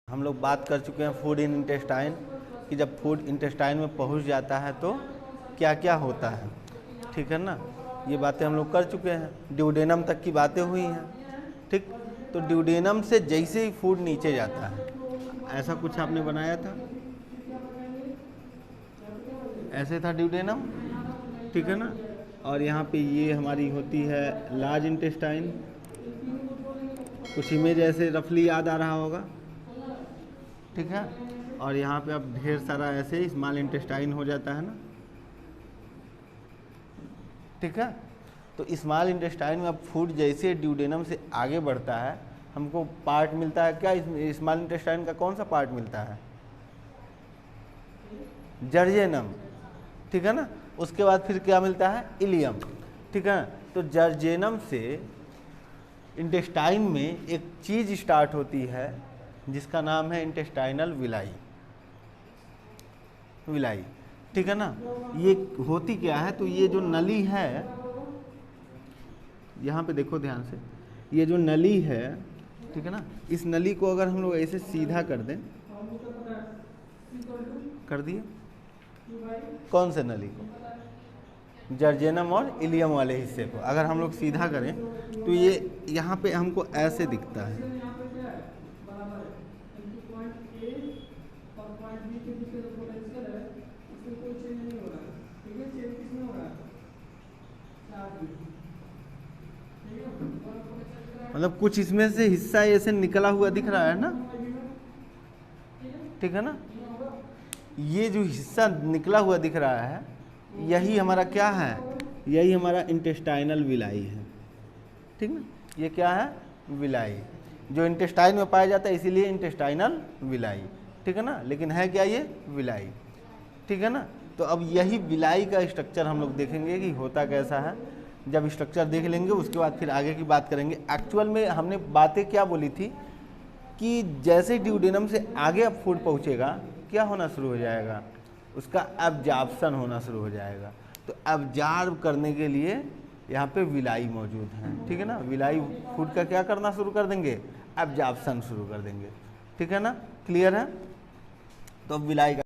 हम लोग बात कर चुके हैं फूड इन इंटेस्टाइन कि जब फूड इंटेस्टाइन में पहुंच जाता है तो क्या क्या होता है, ठीक है ना। ये बातें हम लोग कर चुके हैं, ड्यूडेनम तक की बातें हुई हैं, ठीक। तो ड्यूडेनम से जैसे ही फूड नीचे जाता है, ऐसा कुछ आपने बनाया था, ऐसे था ड्यूडेनम, ठीक है ना। और यहाँ पे ये हमारी होती है लार्ज इंटेस्टाइन, कुछ इमेज ऐसे रफली याद आ रहा होगा, ठीक है। और यहाँ पे अब ढेर सारा ऐसे स्मॉल इंटेस्टाइन हो जाता है ना, ठीक है। तो स्मॉल इंटेस्टाइन में अब फूड जैसे ड्यूडेनम से आगे बढ़ता है, हमको पार्ट मिलता है क्या, स्मॉल इंटेस्टाइन का कौन सा पार्ट मिलता है, जर्जेनम, ठीक है ना। उसके बाद फिर क्या मिलता है, इलियम, ठीक है। तो जर्जेनम से इंटेस्टाइन में एक चीज स्टार्ट होती है जिसका नाम है इंटेस्टाइनल विलाई, विलाई, ठीक है ना। ये होती क्या है, तो ये जो नली है, यहाँ पे देखो ध्यान से, ये जो नली है, ठीक है ना, इस नली को अगर हम लोग ऐसे सीधा कर दें, कर दिए, कौन से नली को, जर्जेनम और इलियम वाले हिस्से को अगर हम लोग सीधा करें तो ये यहाँ पे हमको ऐसे दिखता है, मतलब कुछ इसमें से हिस्सा ऐसे निकला हुआ दिख रहा है ना, ठीक है ना। ये जो हिस्सा निकला हुआ दिख रहा है, यही हमारा क्या है, यही हमारा इंटेस्टाइनल विलाई है, ठीक ना। ये क्या है, विलाई, जो इंटेस्टाइन में पाया जाता है, इसीलिए इंटेस्टाइनल विलाई, ठीक है ना। लेकिन है क्या, ये विलाई, ठीक है ना। तो अब यही विलाई का स्ट्रक्चर हम लोग देखेंगे कि होता कैसा है। जब स्ट्रक्चर देख लेंगे उसके बाद फिर आगे की बात करेंगे। एक्चुअल में हमने बातें क्या बोली थी कि जैसे ड्यूडेनम से आगे अब फूड पहुँचेगा, क्या होना शुरू हो जाएगा, उसका एब्जॉर्प्शन होना शुरू हो जाएगा। तो एब्जॉर्ब करने के लिए यहाँ पे विलाई मौजूद है, ठीक है ना। विलाई फूड का क्या करना शुरू कर देंगे, एब्जॉर्प्शन शुरू कर देंगे, ठीक है ना। क्लियर है। तो अब विलाई का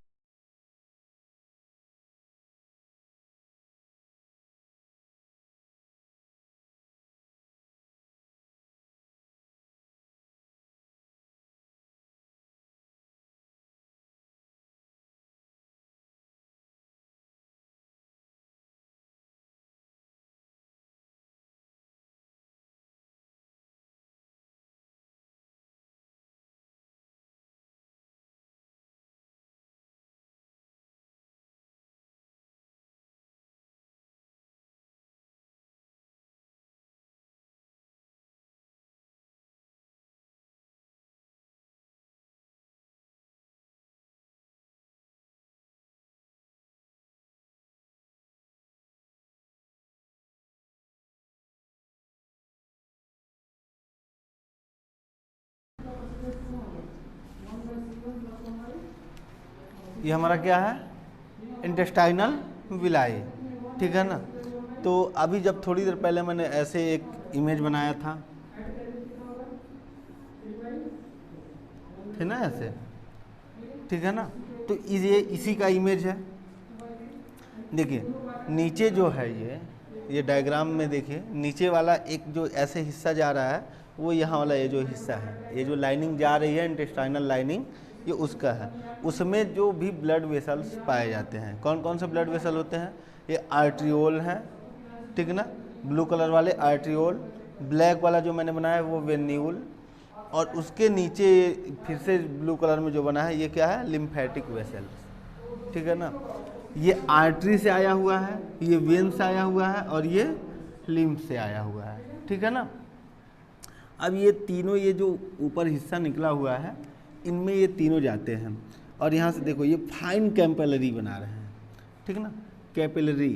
ये हमारा क्या है, इंटेस्टाइनल विलाई, ठीक है ना। तो अभी जब थोड़ी देर पहले मैंने ऐसे एक इमेज बनाया था, थे ना ऐसे, ठीक है ना। तो ये इसी का इमेज है। देखिए नीचे जो है, ये डायग्राम में देखिए, नीचे वाला एक जो ऐसे हिस्सा जा रहा है, वो यहाँ वाला ये जो हिस्सा है, ये जो लाइनिंग जा रही है इंटेस्टाइनल लाइनिंग, ये उसका है। उसमें जो भी ब्लड वेसल्स पाए जाते हैं, कौन कौन से ब्लड वेसल होते हैं, ये आर्ट्रियोल हैं, ठीक है ना, ब्लू कलर वाले आर्ट्रियोल, ब्लैक वाला जो मैंने बनाया है वो वेन्यूल, और उसके नीचे फिर से ब्लू कलर में जो बना है ये क्या है, लिम्फेटिक वेसल्स, ठीक है ना। ये आर्टरी से आया हुआ है, ये वेन से आया हुआ है, और ये लिम्फ से आया हुआ है, ठीक है ना। अब ये तीनों, ये जो ऊपर हिस्सा निकला हुआ है, इनमें ये तीनों जाते हैं। और यहाँ से देखो ये फाइन कैपिलरी बना रहे हैं, ठीक है ना, कैपिलरी,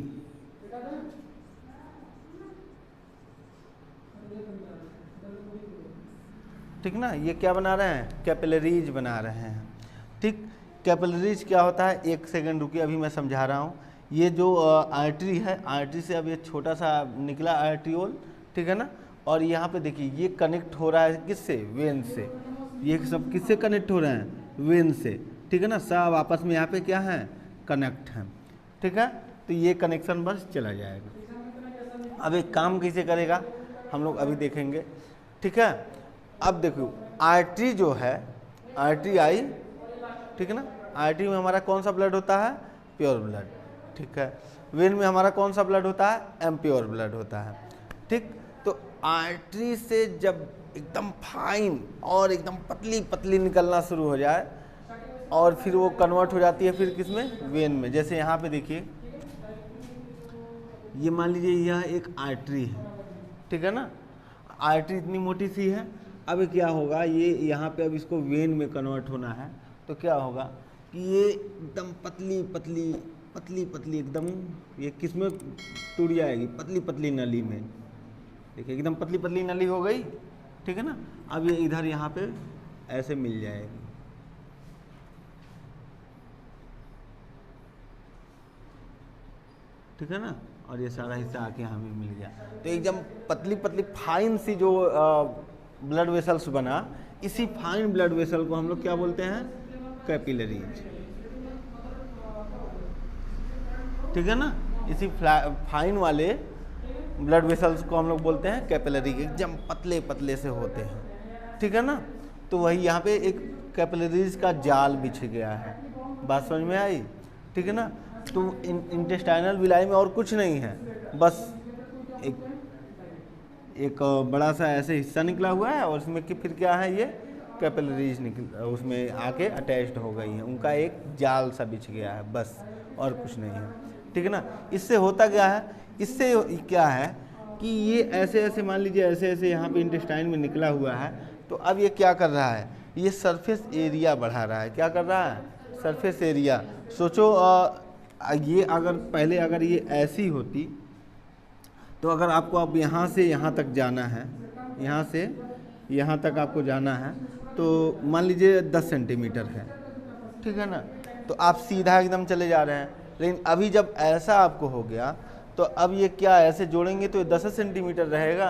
ठीक ना। ये क्या बना रहे हैं, कैपिलरीज बना रहे हैं, ठीक। कैपिलरीज क्या होता है, एक सेकंड रुकिए, अभी मैं समझा रहा हूँ। ये जो आर्टरी है, आर्टरी से अब ये छोटा सा निकला आर्ट्रियोल, ठीक है ना। और यहाँ पे देखिए ये कनेक्ट हो रहा है किससे, वेन से, ये सब किससे कनेक्ट हो रहे हैं? वेन से, ठीक है ना। सब आपस में यहाँ पे क्या है? कनेक्ट हैं, ठीक है। तो ये कनेक्शन बस चला जाएगा। अब एक काम कैसे करेगा हम लोग अभी देखेंगे, ठीक है। अब देखो आर्टरी जो है, आर्टरी आई, ठीक है ना। आर्टरी में हमारा कौन सा ब्लड होता है? प्योर ब्लड, ठीक है। वेन में हमारा कौन सा ब्लड होता है? इम्प्योर ब्लड होता है, ठीक। तो आर्टरी से जब एकदम फाइन और एकदम पतली पतली निकलना शुरू हो जाए और फिर वो कन्वर्ट हो जाती है फिर किसमें? वेन में। जैसे यहाँ पे देखिए, ये मान लीजिए यह एक आर्टरी है, ठीक है ना। आर्टरी इतनी मोटी सी है। अब क्या होगा, ये यहाँ पे अब इसको वेन में कन्वर्ट होना है तो क्या होगा कि ये एकदम पतली पतली पतली पतली एकदम, ये किस में टूट जाएगी? पतली पतली नली में। देखिए एकदम पतली पतली नली हो गई, ठीक है ना। अब ये इधर यहाँ पे ऐसे मिल जाएगी, ठीक है ना। और ये सारा हिस्सा आके हमें मिल गया। तो एकदम पतली पतली फाइन सी जो ब्लड वेसल्स बना, इसी फाइन ब्लड वेसल को हम लोग क्या बोलते हैं? कैपिलरीज, ठीक है ना। इसी फाइन वाले ब्लड वेसल्स को हम लोग बोलते हैं कैपिलरी। एकदम पतले पतले से होते हैं, ठीक है ना। तो वही यहाँ पे एक कैपिलरीज का जाल बिछ गया है। बात समझ में आई, ठीक है ना। तो इंटेस्टाइनल विलाई में और कुछ नहीं है, बस एक बड़ा सा ऐसे हिस्सा निकला हुआ है और उसमें कि फिर क्या है, ये कैपिलरीज निकल उसमें आके अटैच्ड हो गई हैं, उनका एक जाल सा बिछ गया है, बस और कुछ नहीं है, ठीक है ना। इससे होता क्या है, इससे क्या है कि ये ऐसे ऐसे मान लीजिए ऐसे ऐसे यहाँ पे इंटेस्टाइन में निकला हुआ है। तो अब ये क्या कर रहा है? ये सरफेस एरिया बढ़ा रहा है। क्या कर रहा है? Surface area. सोचो ये अगर पहले अगर ये ऐसी होती तो अगर आपको अब यहाँ से यहाँ तक जाना है, यहाँ से यहाँ तक आपको जाना है, तो मान लीजिए 10 सेंटीमीटर है, ठीक है ना। तो आप सीधा एकदम चले जा रहे हैं। लेकिन अभी जब ऐसा आपको हो गया तो अब ये क्या ऐसे जोड़ेंगे तो 10 सेंटीमीटर रहेगा।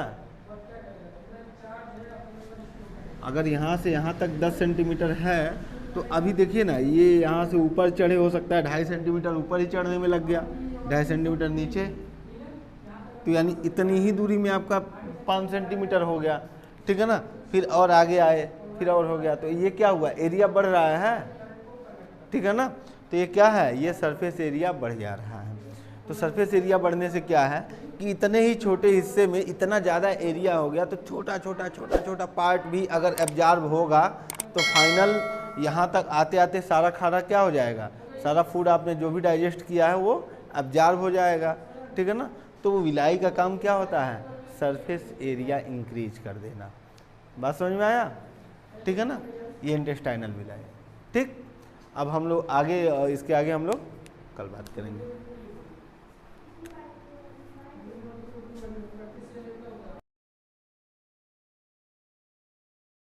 अगर यहाँ से यहाँ तक 10 सेंटीमीटर है तो अभी देखिए ना, ये यहाँ से ऊपर चढ़े हो सकता है 2.5 सेंटीमीटर ऊपर ही चढ़ने में लग गया, 2.5 सेंटीमीटर नीचे, तो यानी इतनी ही दूरी में आपका 5 सेंटीमीटर हो गया, ठीक है ना। फिर और आगे आए, फिर और हो गया, तो ये क्या हुआ? एरिया बढ़ रहा है, ठीक है ना। तो ये क्या है? ये सरफेस एरिया बढ़ जा रहा है। तो सरफेस एरिया बढ़ने से क्या है कि इतने ही छोटे हिस्से में इतना ज़्यादा एरिया हो गया, तो छोटा छोटा छोटा छोटा पार्ट भी अगर एब्जॉर्ब होगा तो फाइनल यहाँ तक आते आते सारा खाना क्या हो जाएगा? सारा फूड आपने जो भी डाइजेस्ट किया है वो एब्जॉर्ब हो जाएगा, ठीक है ना। तो वो विलाई का काम क्या होता है? सरफेस एरिया इंक्रीज कर देना। बात समझ में आया, ठीक है ना। ये इंटेस्टाइनल विलाई, ठीक। अब हम लोग आगे, इसके आगे हम लोग कल बात करेंगे।